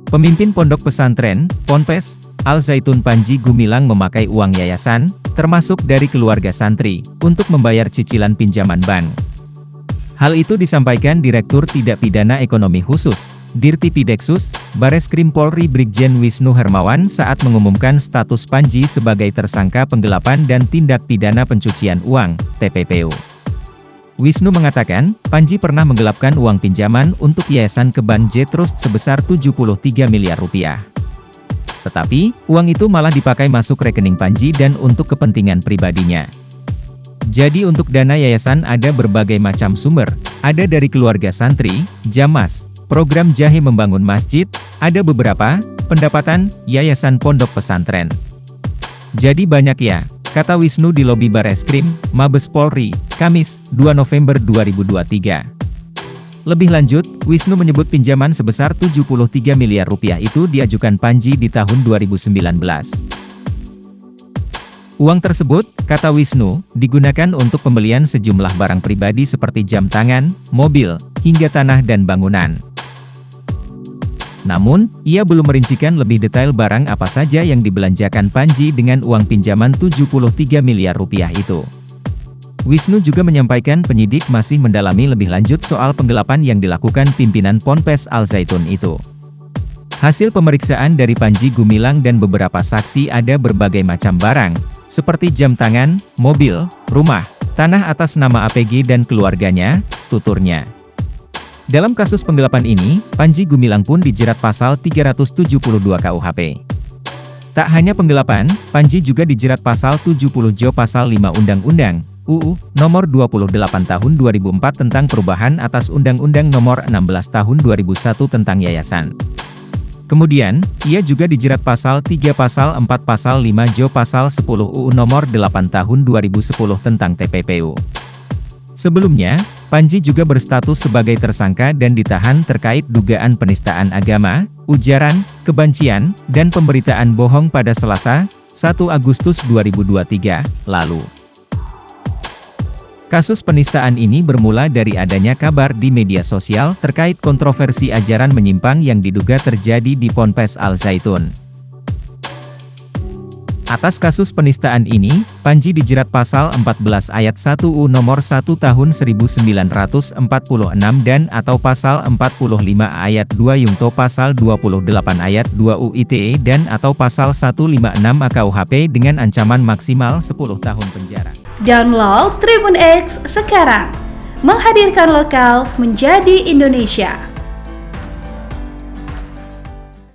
Pemimpin pondok pesantren, Ponpes Al Zaitun Panji Gumilang memakai uang yayasan, termasuk dari keluarga santri, untuk membayar cicilan pinjaman bank. Hal itu disampaikan Direktur Tindak Pidana Ekonomi Khusus, Dirtipideksus, Bareskrim Polri Brigjen Wisnu Hermawan saat mengumumkan status Panji sebagai tersangka penggelapan dan tindak pidana pencucian uang, TPPU. Wisnu mengatakan, Panji pernah menggelapkan uang pinjaman untuk Yayasan Kebon J Trust sebesar 73 miliar rupiah. Tetapi, uang itu malah dipakai masuk rekening Panji dan untuk kepentingan pribadinya. Jadi untuk dana yayasan ada berbagai macam sumber, ada dari keluarga santri, Jamas, program Jahe membangun masjid, ada beberapa, pendapatan, yayasan pondok pesantren. Jadi banyak ya, kata Wisnu di lobi Bareskrim, Mabes Polri, Kamis, 2 November 2023. Lebih lanjut, Wisnu menyebut pinjaman sebesar 73 miliar rupiah itu diajukan Panji di tahun 2019. Uang tersebut, kata Wisnu, digunakan untuk pembelian sejumlah barang pribadi seperti jam tangan, mobil, hingga tanah dan bangunan. Namun, ia belum merincikan lebih detail barang apa saja yang dibelanjakan Panji dengan uang pinjaman 73 miliar rupiah itu. Wisnu juga menyampaikan penyidik masih mendalami lebih lanjut soal penggelapan yang dilakukan pimpinan Ponpes Al Zaitun itu. Hasil pemeriksaan dari Panji Gumilang dan beberapa saksi ada berbagai macam barang, seperti jam tangan, mobil, rumah, tanah atas nama APG dan keluarganya, tuturnya. Dalam kasus penggelapan ini, Panji Gumilang pun dijerat pasal 372 KUHP. Tak hanya penggelapan, Panji juga dijerat pasal 70 Jo pasal 5 Undang-Undang UU Nomor 28 Tahun 2004 tentang perubahan atas Undang-Undang Nomor 16 Tahun 2001 tentang Yayasan. Kemudian, ia juga dijerat pasal 3 pasal 4 pasal 5 Jo pasal 10 UU Nomor 8 Tahun 2010 tentang TPPU. Sebelumnya, Panji juga berstatus sebagai tersangka dan ditahan terkait dugaan penistaan agama, ujaran, kebencian, dan pemberitaan bohong pada Selasa, 1 Agustus 2023, lalu. Kasus penistaan ini bermula dari adanya kabar di media sosial terkait kontroversi ajaran menyimpang yang diduga terjadi di Ponpes Al Zaitun. Atas kasus penistaan ini, Panji dijerat pasal 14 ayat 1 UU Nomor 1 Tahun 1946 dan atau pasal 45 ayat 2 Yungto pasal 28 ayat 2 UU ITE dan atau pasal 156 KUHP dengan ancaman maksimal 10 tahun penjara. Download Tribun X sekarang, menghadirkan lokal menjadi Indonesia.